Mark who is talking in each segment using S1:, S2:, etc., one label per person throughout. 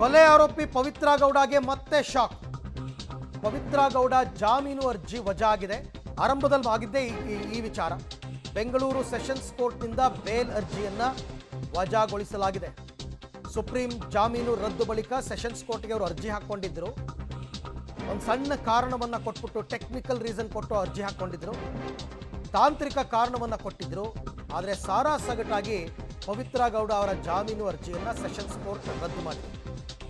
S1: ಕೊಲೆ ಆರೋಪಿ ಪವಿತ್ರ ಗೌಡಗೆ ಮತ್ತೆ ಶಾಕ್. ಪವಿತ್ರ ಗೌಡ ಜಾಮೀನು ಅರ್ಜಿ ವಜಾ ಆಗಿದೆ. ಆರಂಭದಲ್ಲಿ ಆಗಿದ್ದೇ ಈ ವಿಚಾರ. ಬೆಂಗಳೂರು ಸೆಷನ್ಸ್ ಕೋರ್ಟ್ನಿಂದ ಬೇಲ್ ಅರ್ಜಿಯನ್ನ ವಜಾಗೊಳಿಸಲಾಗಿದೆ. ಸುಪ್ರೀಂ ಜಾಮೀನು ರದ್ದು ಬಳಿಕ ಸೆಷನ್ಸ್ ಕೋರ್ಟ್ಗೆ ಅವರು ಅರ್ಜಿ ಹಾಕೊಂಡಿದ್ರು. ಒಂದು ಸಣ್ಣ ಕಾರಣವನ್ನ ಕೊಟ್ಬಿಟ್ಟು ಟೆಕ್ನಿಕಲ್ ರೀಸನ್ ಕೊಟ್ಟು ಅರ್ಜಿ ಹಾಕೊಂಡಿದ್ರು. ತಾಂತ್ರಿಕ ಕಾರಣವನ್ನ ಕೊಟ್ಟಿದ್ರು. ಆದರೆ ಸಾರಾ ಸಗಟಾಗಿ ಪವಿತ್ರ ಗೌಡ ಅವರ ಜಾಮೀನು ಅರ್ಜಿಯನ್ನ ಸೆಷನ್ಸ್ ಕೋರ್ಟ್ ರದ್ದು ಮಾಡಿದೆ.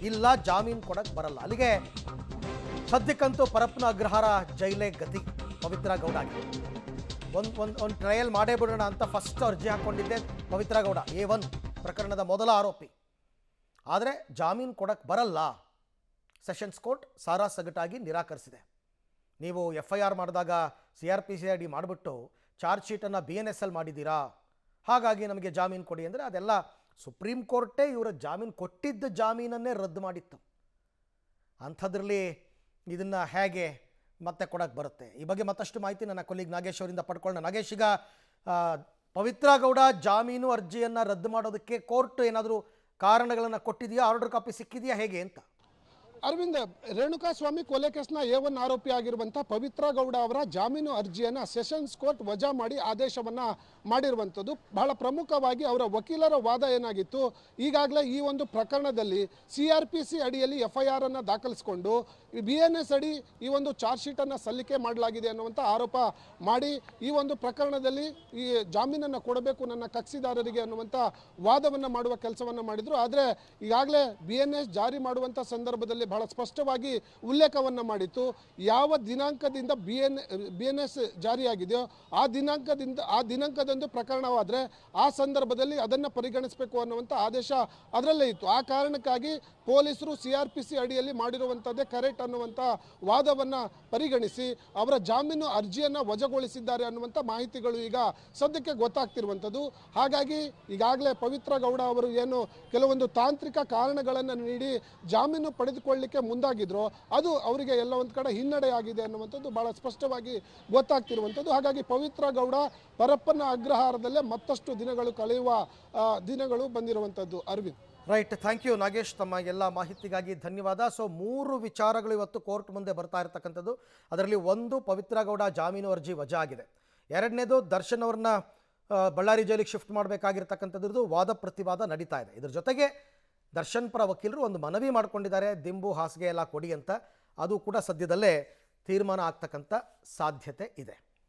S1: ಇಲ್ಲ, ಜಾಮೀನು ಕೊಡಕ್ಕೆ ಬರಲ್ಲ. ಅಲ್ಲಿಗೆ ಸದ್ಯಕ್ಕಂತೂ ಪರಪ್ಪನ ಅಗ್ರಹಾರ ಜೈಲೇ ಗತಿ ಪವಿತ್ರ ಗೌಡಗೆ. ಒಂದು ಟ್ರಯಲ್ ಮಾಡೇ ಬಿಡೋಣ ಅಂತ ಫಸ್ಟ್ ಅರ್ಜಿ ಹಾಕ್ಕೊಂಡಿದ್ದೆ ಪವಿತ್ರ ಗೌಡ, A1 ಪ್ರಕರಣದ ಮೊದಲ ಆರೋಪಿ. ಆದರೆ ಜಾಮೀನು ಕೊಡಕ್ಕೆ ಬರಲ್ಲ. ಸೆಷನ್ಸ್ ಕೋರ್ಟ್ ಸಾರಾ ಸಗಟಾಗಿ ನಿರಾಕರಿಸಿದೆ. ನೀವು FIR ಮಾಡಿದಾಗ CRPC ಮಾಡಿಬಿಟ್ಟು ಚಾರ್ಜ್ ಶೀಟನ್ನು BNSL ಮಾಡಿದ್ದೀರಾ, ಹಾಗಾಗಿ ನಮಗೆ ಜಾಮೀನು ಕೊಡಿ ಅಂದರೆ ಅದೆಲ್ಲ ಸುಪ್ರೀಂ ಕೋರ್ಟೇ ಇವರ ಜಾಮೀನು ಕೊಟ್ಟಿದ್ದ ಜಾಮೀನನ್ನೇ ರದ್ದು ಮಾಡಿತ್ತು. ಅಂಥದ್ರಲ್ಲಿ ಇದನ್ನು ಹೇಗೆ ಮತ್ತೆ ಕೊಡಕ್ಕೆ ಬರುತ್ತೆ? ಈ ಬಗ್ಗೆ ಮತ್ತಷ್ಟು ಮಾಹಿತಿ ನನ್ನ ಕೊಲೀಗ್ ನಾಗೇಶ್ ಅವರಿಂದ ಪಡ್ಕೊಳ್ಳೋಣ. ನಾಗೇಶ್, ಈಗ ಪವಿತ್ರ ಗೌಡ ಜಾಮೀನು ಅರ್ಜಿಯನ್ನು ರದ್ದು ಮಾಡೋದಕ್ಕೆ ಕೋರ್ಟ್ ಏನಾದರೂ ಕಾರಣಗಳನ್ನು ಕೊಟ್ಟಿದೆಯಾ? ಆರ್ಡರ್ ಕಾಪಿ ಸಿಕ್ಕಿದೆಯಾ, ಹೇಗೆ ಅಂತ?
S2: ಅರವಿಂದ್, ರೇಣುಕಾಸ್ವಾಮಿ ಕೊಲೆ ಕೇಸ್ನ A1 ಆರೋಪಿ ಆಗಿರುವಂಥ ಪವಿತ್ರ ಗೌಡ ಅವರ ಜಾಮೀನು ಅರ್ಜಿಯನ್ನು ಸೆಷನ್ಸ್ ಕೋರ್ಟ್ ವಜಾ ಮಾಡಿ ಆದೇಶವನ್ನು ಮಾಡಿರುವಂಥದ್ದು. ಬಹಳ ಪ್ರಮುಖವಾಗಿ ಅವರ ವಕೀಲರ ವಾದ ಏನಾಗಿತ್ತು, ಈಗಾಗಲೇ ಈ ಒಂದು ಪ್ರಕರಣದಲ್ಲಿ CRPC ಅಡಿಯಲ್ಲಿ FIR ಅನ್ನು ದಾಖಲಿಸಿಕೊಂಡು BNS ಅಡಿ ಈ ಒಂದು ಚಾರ್ಜ್ ಶೀಟನ್ನು ಸಲ್ಲಿಕೆ ಮಾಡಲಾಗಿದೆ ಅನ್ನುವಂಥ ಆರೋಪ ಮಾಡಿ ಈ ಒಂದು ಪ್ರಕರಣದಲ್ಲಿ ಈ ಜಾಮೀನನ್ನು ಕೊಡಬೇಕು ನನ್ನ ಕಕ್ಷಿದಾರರಿಗೆ ಅನ್ನುವಂಥ ವಾದವನ್ನು ಮಾಡುವ ಕೆಲಸವನ್ನು ಮಾಡಿದರು. ಆದರೆ ಈಗಾಗಲೇ BNS ಜಾರಿ ಮಾಡುವಂಥ ಸಂದರ್ಭದಲ್ಲಿ ಬಹಳ ಸ್ಪಷ್ಟವಾಗಿ ಉಲ್ಲೇಖವನ್ನು ಮಾಡಿತ್ತು. ಯಾವ ದಿನಾಂಕದಿಂದ BNS ಜಾರಿಯಾಗಿದೆಯೋ ಆ ದಿನಾಂಕದಂದು ಪ್ರಕರಣವಾದರೆ ಆ ಸಂದರ್ಭದಲ್ಲಿ ಅದನ್ನು ಪರಿಗಣಿಸಬೇಕು ಅನ್ನುವಂಥ ಆದೇಶ ಅದರಲ್ಲೇ ಇತ್ತು. ಆ ಕಾರಣಕ್ಕಾಗಿ ಪೊಲೀಸರು CRPC ಅಡಿಯಲ್ಲಿ ಮಾಡಿರುವಂಥದ್ದೇ ಕರೆಕ್ಟ್ ಅನ್ನುವಂಥ ವಾದವನ್ನು ಪರಿಗಣಿಸಿ ಅವರ ಜಾಮೀನು ಅರ್ಜಿಯನ್ನು ವಜಾಗೊಳಿಸಿದ್ದಾರೆ ಅನ್ನುವಂಥ ಮಾಹಿತಿಗಳು ಈಗ ಸದ್ಯಕ್ಕೆ ಗೊತ್ತಾಗ್ತಿರುವಂಥದ್ದು. ಹಾಗಾಗಿ ಈಗಾಗಲೇ ಪವಿತ್ರ ಗೌಡ ಅವರು ಏನು ಕೆಲವೊಂದು ತಾಂತ್ರಿಕ ಕಾರಣಗಳನ್ನು ನೀಡಿ ಜಾಮೀನು ಪಡೆದುಕೊಳ್ಳಲಿಕ್ಕೆ ಮುಂದಾಗಿದ್ರು, ಅದು ಅವರಿಗೆ ಎಲ್ಲ ಒಂದು ಕಡೆ ಹಿನ್ನಡೆ ಆಗಿದೆ ಅನ್ನುವಂಥದ್ದು ಬಹಳ ಸ್ಪಷ್ಟವಾಗಿ ಗೊತ್ತಾಗ್ತಿರುವಂಥದ್ದು. ಹಾಗಾಗಿ ಪವಿತ್ರ ಗೌಡ ಪರಪ್ಪನ ಅಗ್ರಹಾರದಲ್ಲೇ ಮತ್ತಷ್ಟು ದಿನಗಳು ಕಳೆಯುವ ದಿನಗಳು ಬಂದಿರುವಂಥದ್ದು. Arvind,
S1: right, thank you Nagesh, ತಮ್ಮ ಎಲ್ಲ ಮಾಹಿತಿಗಾಗಿ ಧನ್ಯವಾದ. ಸೊ 3 ವಿಚಾರಗಳು ಇವತ್ತು ಕೋರ್ಟ್ ಮುಂದೆ ಬರ್ತಾ ಇರತಕ್ಕಂಥದ್ದು. ಅದರಲ್ಲಿ ಒಂದು, ಪವಿತ್ರ ಗೌಡ ಜಾಮೀನು ಅರ್ಜಿ ವಜಾ ಆಗಿದೆ. ಎರಡನೇದು, ದರ್ಶನ್ ಅವ್ರನ್ನ ಬಳ್ಳಾರಿ ಜೈಲಿಗೆ ಶಿಫ್ಟ್ ಮಾಡಬೇಕಾಗಿರ್ತಕ್ಕಂಥದ್ದು ವಾದ ಪ್ರತಿವಾದ ನಡೀತಾ ಇದೆ. ಇದ್ರ ಜೊತೆಗೆ ದರ್ಶನ್ ಪರ ವಕೀಲರು ಒಂದು ಮನವಿ ಮಾಡ್ಕೊಂಡಿದ್ದಾರೆ, ದಿಂಬು ಹಾಸಿಗೆ ಎಲ್ಲ ಕೊಡಿ ಅಂತ. ಅದು ಕೂಡ ಸದ್ಯದಲ್ಲೇ ತೀರ್ಮಾನ ಆಗ್ತಕ್ಕಂಥ ಸಾಧ್ಯತೆ ಇದೆ.